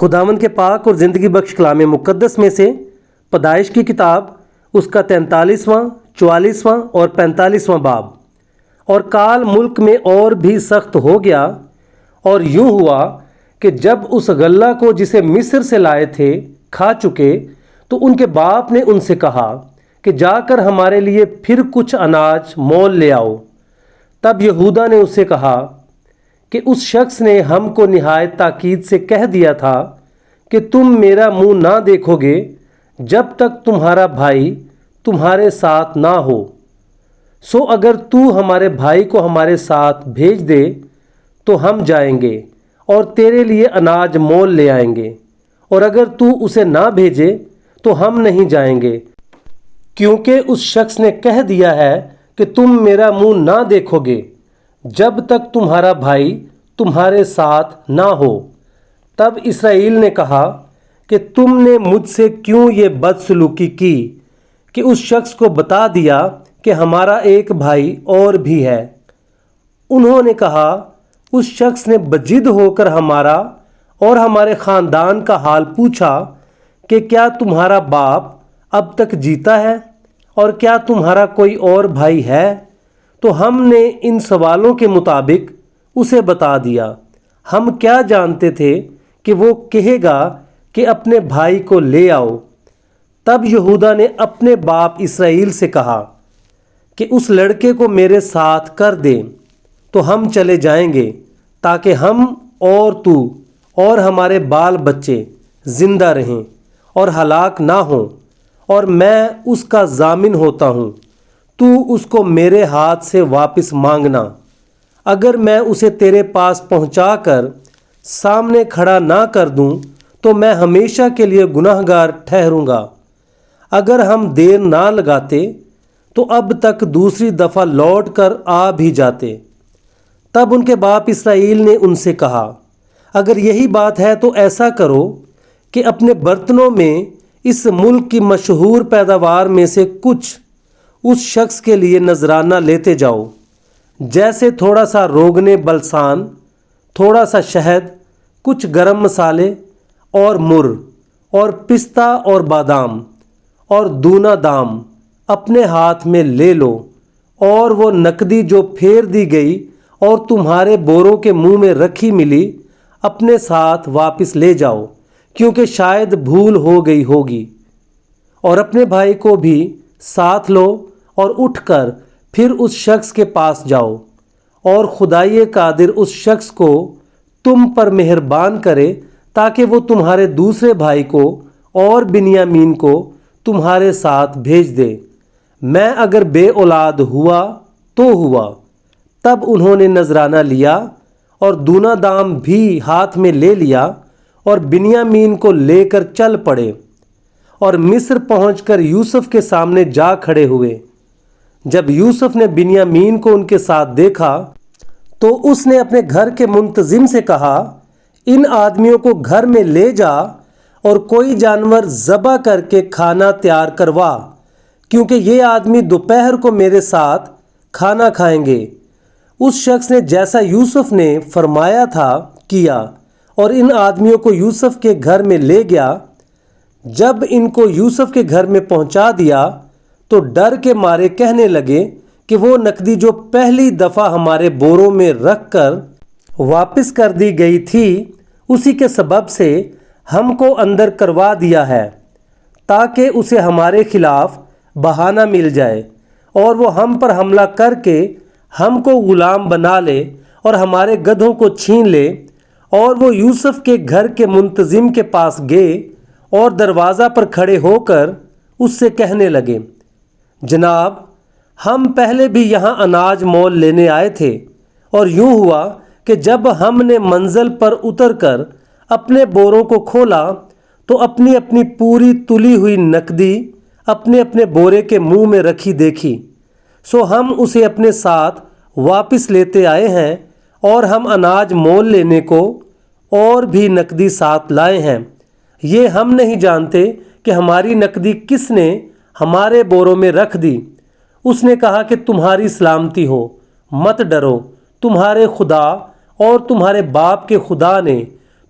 خداوند کے پاک اور زندگی بخش کلام مقدس میں سے پیدائش کی کتاب اس کا 43واں 44واں اور 45واں باب۔ اور کال ملک میں اور بھی سخت ہو گیا، اور یوں ہوا کہ جب اس غلہ کو جسے مصر سے لائے تھے کھا چکے، تو ان کے باپ نے ان سے کہا کہ جا کر ہمارے لیے پھر کچھ اناج مول لے آؤ۔ تب یہودا نے اس سے کہا کہ اس شخص نے ہم کو نہایت تاکید سے کہہ دیا تھا کہ تم میرا منہ نہ دیکھو گے جب تک تمہارا بھائی تمہارے ساتھ نہ ہو۔ سو اگر تو ہمارے بھائی کو ہمارے ساتھ بھیج دے تو ہم جائیں گے اور تیرے لیے اناج مول لے آئیں گے، اور اگر تو اسے نہ بھیجے تو ہم نہیں جائیں گے، کیونکہ اس شخص نے کہہ دیا ہے کہ تم میرا منہ نہ دیکھو گے جب تک تمہارا بھائی تمہارے ساتھ نہ ہو۔ تب اسرائیل نے کہا کہ تم نے مجھ سے کیوں یہ بدسلوکی کی کہ اس شخص کو بتا دیا کہ ہمارا ایک بھائی اور بھی ہے۔ انہوں نے کہا، اس شخص نے بجد ہو کر ہمارا اور ہمارے خاندان کا حال پوچھا کہ کیا تمہارا باپ اب تک جیتا ہے اور کیا تمہارا کوئی اور بھائی ہے؟ تو ہم نے ان سوالوں کے مطابق اسے بتا دیا۔ ہم کیا جانتے تھے کہ وہ کہے گا کہ اپنے بھائی کو لے آؤ۔ تب یہودا نے اپنے باپ اسرائیل سے کہا کہ اس لڑکے کو میرے ساتھ کر دے تو ہم چلے جائیں گے، تاکہ ہم اور تو اور ہمارے بال بچے زندہ رہیں اور ہلاک نہ ہوں، اور میں اس کا ضامن ہوتا ہوں۔ تو اس کو میرے ہاتھ سے واپس مانگنا۔ اگر میں اسے تیرے پاس پہنچا کر سامنے کھڑا نہ کر دوں تو میں ہمیشہ کے لیے گنہگار ٹھہروں گا۔ اگر ہم دیر نہ لگاتے تو اب تک دوسری دفعہ لوٹ کر آ بھی جاتے۔ تب ان کے باپ اسرائیل نے ان سے کہا، اگر یہی بات ہے تو ایسا کرو کہ اپنے برتنوں میں اس ملک کی مشہور پیداوار میں سے کچھ اس شخص کے لیے نذرانہ لیتے جاؤ، جیسے تھوڑا سا روغن بلسان، تھوڑا سا شہد، کچھ گرم مسالے اور مر اور پستہ اور بادام اور دونا دام اپنے ہاتھ میں لے لو، اور وہ نقدی جو پھیر دی گئی اور تمہارے بوروں کے منہ میں رکھی ملی اپنے ساتھ واپس لے جاؤ، کیونکہ شاید بھول ہو گئی ہوگی۔ اور اپنے بھائی کو بھی ساتھ لو اور اٹھ کر پھر اس شخص کے پاس جاؤ، اور خدائے قادر اس شخص کو تم پر مہربان کرے تاکہ وہ تمہارے دوسرے بھائی کو اور بنیامین کو تمہارے ساتھ بھیج دے۔ میں اگر بے اولاد ہوا تو ہوا۔ تب انہوں نے نذرانہ لیا اور دونا دام بھی ہاتھ میں لے لیا اور بنیامین کو لے کر چل پڑے، اور مصر پہنچ کر یوسف کے سامنے جا کھڑے ہوئے۔ جب یوسف نے بنیامین کو ان کے ساتھ دیکھا تو اس نے اپنے گھر کے منتظم سے کہا، ان آدمیوں کو گھر میں لے جا اور کوئی جانور ذبح کر کے کھانا تیار کروا، کیونکہ یہ آدمی دوپہر کو میرے ساتھ کھانا کھائیں گے۔ اس شخص نے جیسا یوسف نے فرمایا تھا کیا، اور ان آدمیوں کو یوسف کے گھر میں لے گیا۔ جب ان کو یوسف کے گھر میں پہنچا دیا تو ڈر کے مارے کہنے لگے کہ وہ نقدی جو پہلی دفعہ ہمارے بوروں میں رکھ کر واپس کر دی گئی تھی، اسی کے سبب سے ہم کو اندر کروا دیا ہے، تاکہ اسے ہمارے خلاف بہانہ مل جائے اور وہ ہم پر حملہ کر کے ہم کو غلام بنا لے اور ہمارے گدھوں کو چھین لے۔ اور وہ یوسف کے گھر کے منتظم کے پاس گئے اور دروازہ پر کھڑے ہو کر اس سے کہنے لگے، جناب، ہم پہلے بھی یہاں اناج مول لینے آئے تھے، اور یوں ہوا کہ جب ہم نے منزل پر اتر کر اپنے بوروں کو کھولا تو اپنی اپنی پوری تلی ہوئی نقدی اپنے اپنے بورے کے منہ میں رکھی دیکھی۔ سو ہم اسے اپنے ساتھ واپس لیتے آئے ہیں، اور ہم اناج مول لینے کو اور بھی نقدی ساتھ لائے ہیں۔ یہ ہم نہیں جانتے کہ ہماری نقدی کس نے ہمارے بوروں میں رکھ دی۔ اس نے کہا کہ تمہاری سلامتی ہو، مت ڈرو، تمہارے خدا اور تمہارے باپ کے خدا نے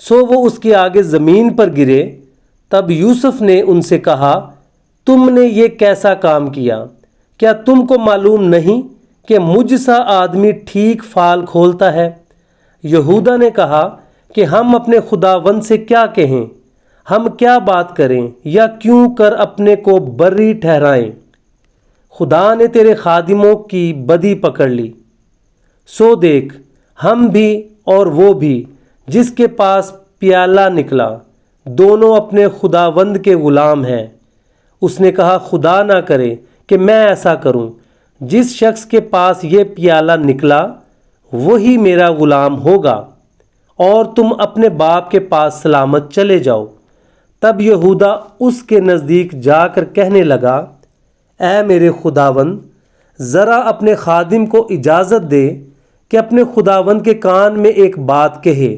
سو وہ اس کے آگے زمین پر گرے۔ تب یوسف نے ان سے کہا، تم نے یہ کیسا کام کیا؟ کیا تم کو معلوم نہیں کہ مجھ سا آدمی ٹھیک فال کھولتا ہے؟ یہودا نے کہا کہ ہم اپنے خداوند سے کیا کہیں؟ ہم کیا بات کریں یا کیوں کر اپنے کو بری ٹھہرائیں؟ خدا نے تیرے خادموں کی بدی پکڑ لی۔ سو دیکھ، ہم بھی اور وہ بھی جس کے پاس پیالہ نکلا، دونوں اپنے خداوند کے غلام ہیں۔ اس نے کہا، خدا نہ کرے کہ میں ایسا کروں۔ جس شخص کے پاس یہ پیالہ نکلا وہی میرا غلام ہوگا، اور تم اپنے باپ کے پاس سلامت چلے جاؤ۔ تب یہودا اس کے نزدیک جا کر کہنے لگا، اے میرے خداوند، ذرا اپنے خادم کو اجازت دے کہ اپنے خداوند کے کان میں ایک بات کہے،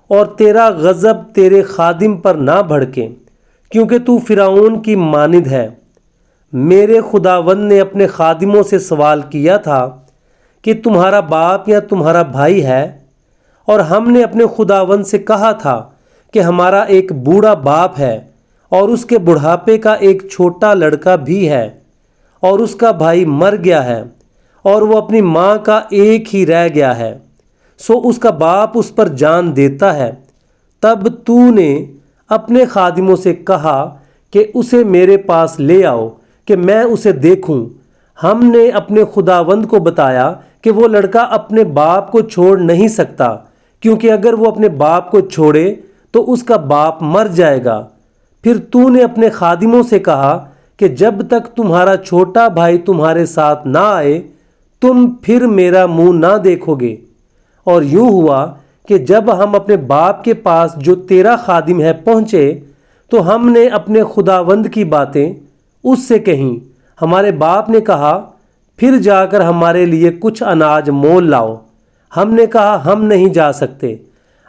اور تیرا غضب تیرے خادم پر نہ بھڑکے، کیونکہ تو فرعون کی مانند ہے۔ میرے خداوند نے اپنے خادموں سے سوال کیا تھا کہ تمہارا باپ یا تمہارا بھائی ہے، اور ہم نے اپنے خداوند سے کہا تھا کہ ہمارا ایک بوڑھا باپ ہے، اور اس کے بڑھاپے کا ایک چھوٹا لڑکا بھی ہے، اور اس کا بھائی مر گیا ہے، اور وہ اپنی ماں کا ایک ہی رہ گیا ہے، سو اس کا باپ اس پر جان دیتا ہے۔ تب تو نے اپنے خادموں سے کہا کہ اسے میرے پاس لے آؤ کہ میں اسے دیکھوں۔ ہم نے اپنے خداوند کو بتایا کہ وہ لڑکا اپنے باپ کو چھوڑ نہیں سکتا، کیونکہ اگر وہ اپنے باپ کو چھوڑے تو اس کا باپ مر جائے گا۔ پھر تو نے اپنے خادموں سے کہا کہ جب تک تمہارا چھوٹا بھائی تمہارے ساتھ نہ آئے تم پھر میرا منہ نہ دیکھو گے۔ اور یوں ہوا کہ جب ہم اپنے باپ کے پاس جو تیرا خادم ہے پہنچے تو ہم نے اپنے خداوند کی باتیں اس سے کہیں۔ ہمارے باپ نے کہا، پھر جا کر ہمارے لیے کچھ اناج مول لاؤ۔ ہم نے کہا، ہم نہیں جا سکتے۔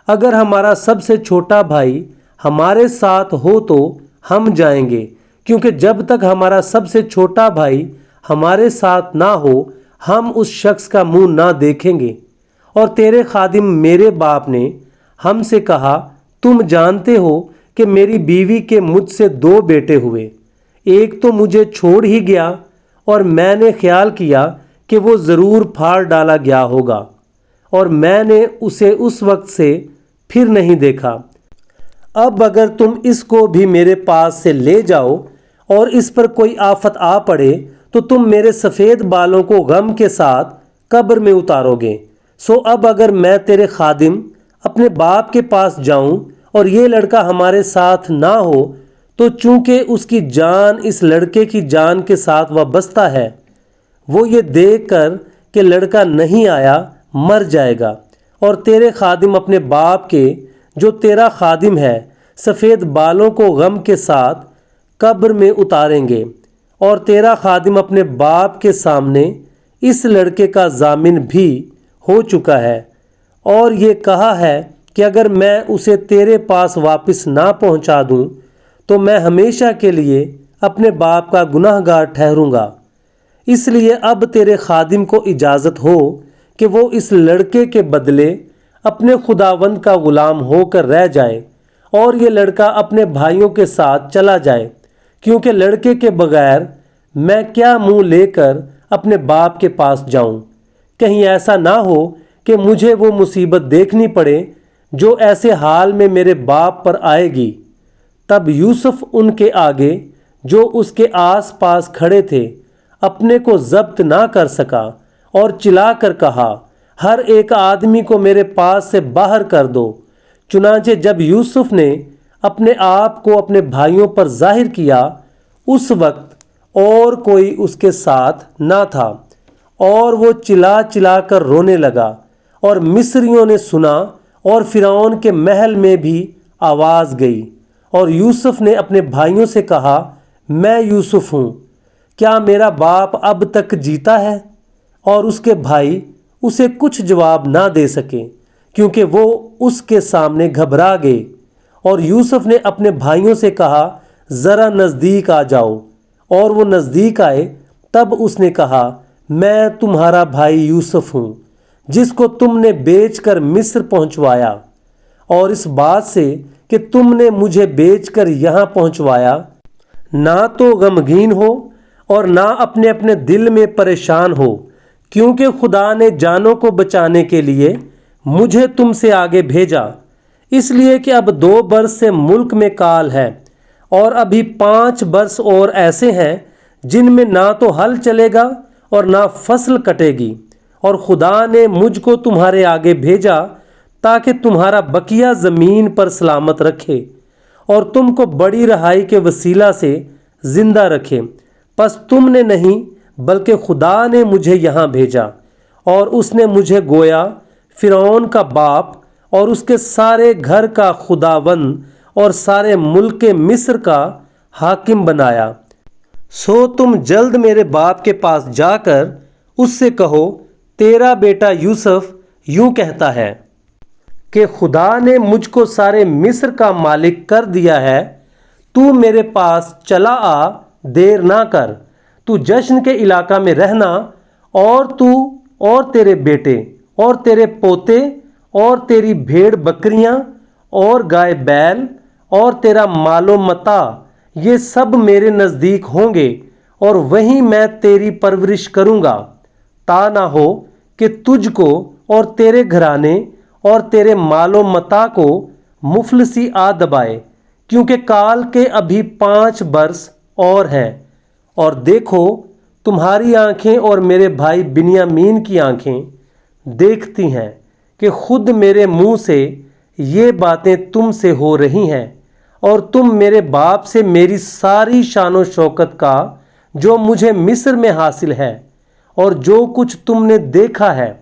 اگر ہمارا سب سے چھوٹا بھائی ہمارے ساتھ ہو تو ہم جائیں گے، کیونکہ جب تک ہمارا سب سے چھوٹا بھائی ہمارے ساتھ نہ ہو ہم اس شخص کا منہ نہ دیکھیں گے۔ اور تیرے خادم میرے باپ نے ہم سے کہا، تم جانتے ہو کہ میری بیوی کے مجھ سے 2 بیٹے ہوئے، ایک تو مجھے چھوڑ ہی گیا، اور میں نے خیال کیا کہ وہ ضرور پھاڑ ڈالا گیا ہوگا، اور میں نے اسے اس وقت سے پھر نہیں دیکھا۔ اب اگر تم اس کو بھی میرے پاس سے لے جاؤ اور اس پر کوئی آفت آ پڑے تو تم میرے سفید بالوں کو غم کے ساتھ قبر میں اتارو گے۔ سو اب اگر میں تیرے خادم اپنے باپ کے پاس جاؤں اور یہ لڑکا ہمارے ساتھ نہ ہو تو چونکہ اس کی جان اس لڑکے کی جان کے ساتھ وابستہ ہے، وہ یہ دیکھ کر کہ لڑکا نہیں آیا مر جائے گا، اور تیرے خادم اپنے باپ کے جو تیرا خادم ہے سفید بالوں کو غم کے ساتھ قبر میں اتاریں گے، اور تیرا خادم اپنے باپ کے سامنے اس لڑکے کا ضامن بھی ہو چکا ہے، اور یہ کہا ہے کہ اگر میں اسے تیرے پاس واپس نہ پہنچا دوں تو میں ہمیشہ کے لیے اپنے باپ کا گناہ گار ٹھہروں گا۔ اس لیے اب تیرے خادم کو اجازت ہو کہ وہ اس لڑکے کے بدلے اپنے خداوند کا غلام ہو کر رہ جائے، اور یہ لڑکا اپنے بھائیوں کے ساتھ چلا جائے، کیونکہ لڑکے کے بغیر میں کیا منہ لے کر اپنے باپ کے پاس جاؤں؟ کہیں ایسا نہ ہو کہ مجھے وہ مصیبت دیکھنی پڑے جو ایسے حال میں میرے باپ پر آئے گی۔ تب یوسف ان کے آگے جو اس کے آس پاس کھڑے تھے اپنے کو ضبط نہ کر سکا، اور چلا کر کہا، ہر ایک آدمی کو میرے پاس سے باہر کر دو۔ چنانچہ جب یوسف نے اپنے آپ کو اپنے بھائیوں پر ظاہر کیا اس وقت اور کوئی اس کے ساتھ نہ تھا، اور وہ چلا چلا کر رونے لگا، اور مصریوں نے سنا، اور فرعون کے محل میں بھی آواز گئی۔ اور یوسف نے اپنے بھائیوں سے کہا، میں یوسف ہوں، کیا میرا باپ اب تک جیتا ہے؟ اور اس کے بھائی اسے کچھ جواب نہ دے سکے، کیونکہ وہ اس کے سامنے گھبرا گئے۔ اور یوسف نے اپنے بھائیوں سے کہا، ذرا نزدیک آ جاؤ، اور وہ نزدیک آئے۔ تب اس نے کہا، میں تمہارا بھائی یوسف ہوں، جس کو تم نے بیچ کر مصر پہنچوایا۔ اور اس بات سے کہ تم نے مجھے بیچ کر یہاں پہنچوایا، نہ تو غمگین ہو اور نہ اپنے اپنے دل میں پریشان ہو، کیونکہ خدا نے جانوں کو بچانے کے لیے مجھے تم سے آگے بھیجا، اس لیے کہ اب 2 برس سے ملک میں کال ہے، اور ابھی 5 برس اور ایسے ہیں جن میں نہ تو ہل چلے گا اور نہ فصل کٹے گی، اور خدا نے مجھ کو تمہارے آگے بھیجا تاکہ تمہارا بقیہ زمین پر سلامت رکھے اور تم کو بڑی رہائی کے وسیلہ سے زندہ رکھے۔ پس تم نے نہیں بلکہ خدا نے مجھے یہاں بھیجا، اور اس نے مجھے گویا فرعون کا باپ اور اس کے سارے گھر کا خداوند اور سارے ملک مصر کا حاکم بنایا۔ سو تم جلد میرے باپ کے پاس جا کر اس سے کہو، تیرا بیٹا یوسف یوں کہتا ہے کہ خدا نے مجھ کو سارے مصر کا مالک کر دیا ہے، تو میرے پاس چلا آ، دیر نہ کر، تو جشن کے علاقہ میں رہنا، اور تو اور تیرے بیٹے اور تیرے پوتے اور تیری بھیڑ بکریاں اور گائے بیل اور تیرا مال و متاع، یہ سب میرے نزدیک ہوں گے، اور وہیں میں تیری پرورش کروں گا، تا نہ ہو کہ تجھ کو اور تیرے گھرانے اور تیرے مال و متاع کو مفلسی آ دبائے، کیونکہ کال کے ابھی 5 برس اور ہیں۔ اور دیکھو، تمہاری آنکھیں اور میرے بھائی بنیامین کی آنکھیں دیکھتی ہیں کہ خود میرے منہ سے یہ باتیں تم سے ہو رہی ہیں، اور تم میرے باپ سے میری ساری شان و شوکت کا جو مجھے مصر میں حاصل ہے اور جو کچھ تم نے دیکھا ہے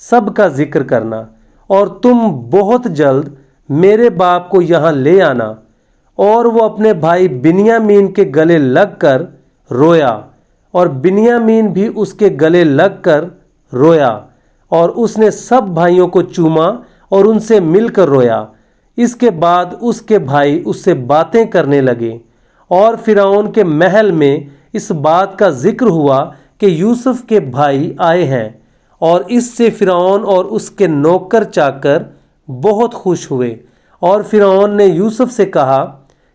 سب کا ذکر کرنا، اور تم بہت جلد میرے باپ کو یہاں لے آنا۔ اور وہ اپنے بھائی بنیامین کے گلے لگ کر رویا، اور بنیامین بھی اس کے گلے لگ کر رویا، اور اس نے سب بھائیوں کو چوما اور ان سے مل کر رویا۔ اس کے بعد اس کے بھائی اس سے باتیں کرنے لگے، اور فرعون کے محل میں اس بات کا ذکر ہوا کہ یوسف کے بھائی آئے ہیں، اور اس سے فرعون اور اس کے نوکر چاکر بہت خوش ہوئے۔ اور فرعون نے یوسف سے کہا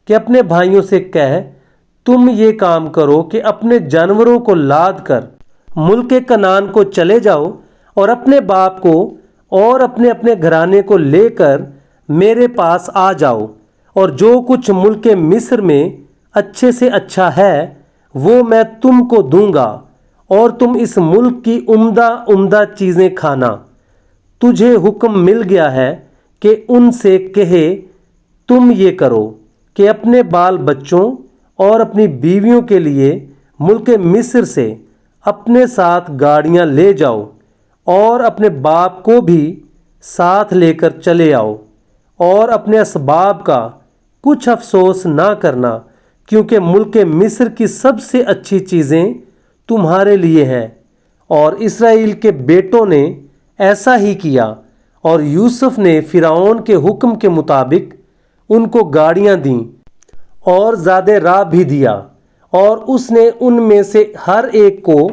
کہ اپنے بھائیوں سے کہہ، تم یہ کام کرو کہ اپنے جانوروں کو لاد کر ملک کنعان کو چلے جاؤ، اور اپنے باپ کو اور اپنے اپنے گھرانے کو لے کر میرے پاس آ جاؤ، اور جو کچھ ملک مصر میں اچھے سے اچھا ہے وہ میں تم کو دوں گا، اور تم اس ملک کی عمدہ عمدہ چیزیں کھانا۔ تجھے حکم مل گیا ہے کہ ان سے کہے، تم یہ کرو کہ اپنے بال بچوں اور اپنی بیویوں کے لیے ملک مصر سے اپنے ساتھ گاڑیاں لے جاؤ، اور اپنے باپ کو بھی ساتھ لے کر چلے آؤ، اور اپنے اسباب کا کچھ افسوس نہ کرنا، کیونکہ ملک مصر کی سب سے اچھی چیزیں تمہارے لیے ہیں۔ اور اسرائیل کے بیٹوں نے ایسا ہی کیا، اور یوسف نے فرعون کے حکم کے مطابق ان کو گاڑیاں دیں اور زیادہ راہ بھی دیا، اور اس نے ان میں سے ہر ایک کو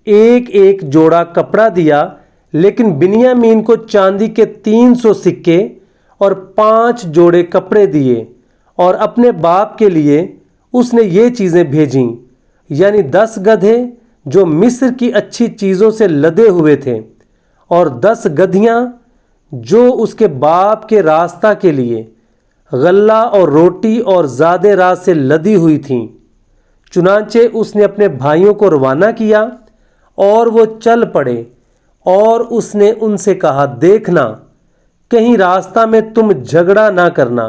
ایک ایک جوڑا کپڑا دیا، لیکن بنیامین کو چاندی کے 300 سکے اور 5 جوڑے کپڑے دیے، اور اپنے باپ کے لیے اس نے یہ چیزیں بھیجیں، یعنی 10 گدھے جو مصر کی اچھی چیزوں سے لدے ہوئے تھے، اور 10 گدھیاں جو اس کے باپ کے راستہ کے لیے غلہ اور روٹی اور زیادہ راہ سے لدی ہوئی تھیں۔ چنانچہ اس نے اپنے بھائیوں کو روانہ کیا، اور وہ چل پڑے، اور اس نے ان سے کہا، دیکھنا کہیں راستہ میں تم جھگڑا نہ کرنا۔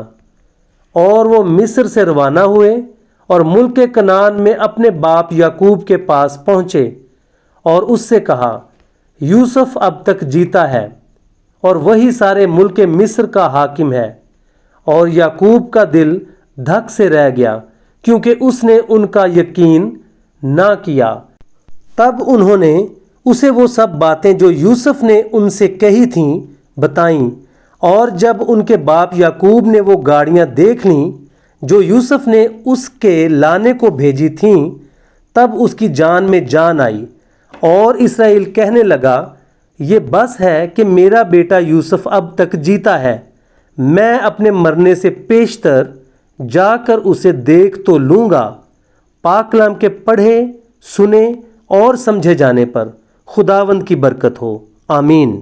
اور وہ مصر سے روانہ ہوئے اور ملک کنعان میں اپنے باپ یعقوب کے پاس پہنچے، اور اس سے کہا، یوسف اب تک جیتا ہے، اور وہی سارے ملک مصر کا حاکم ہے۔ اور یعقوب کا دل دھک سے رہ گیا، کیونکہ اس نے ان کا یقین نہ کیا۔ تب انہوں نے اسے وہ سب باتیں جو یوسف نے ان سے کہی تھیں بتائیں، اور جب ان کے باپ یعقوب نے وہ گاڑیاں دیکھ لیں جو یوسف نے اس کے لانے کو بھیجی تھیں، تب اس کی جان میں جان آئی، اور اسرائیل کہنے لگا، یہ بس ہے کہ میرا بیٹا یوسف اب تک جیتا ہے، میں اپنے مرنے سے پیشتر جا کر اسے دیکھ تو لوں گا۔ پاک کلام کے پڑھے، سنے اور سمجھے جانے پر خداوند کی برکت ہو، آمین۔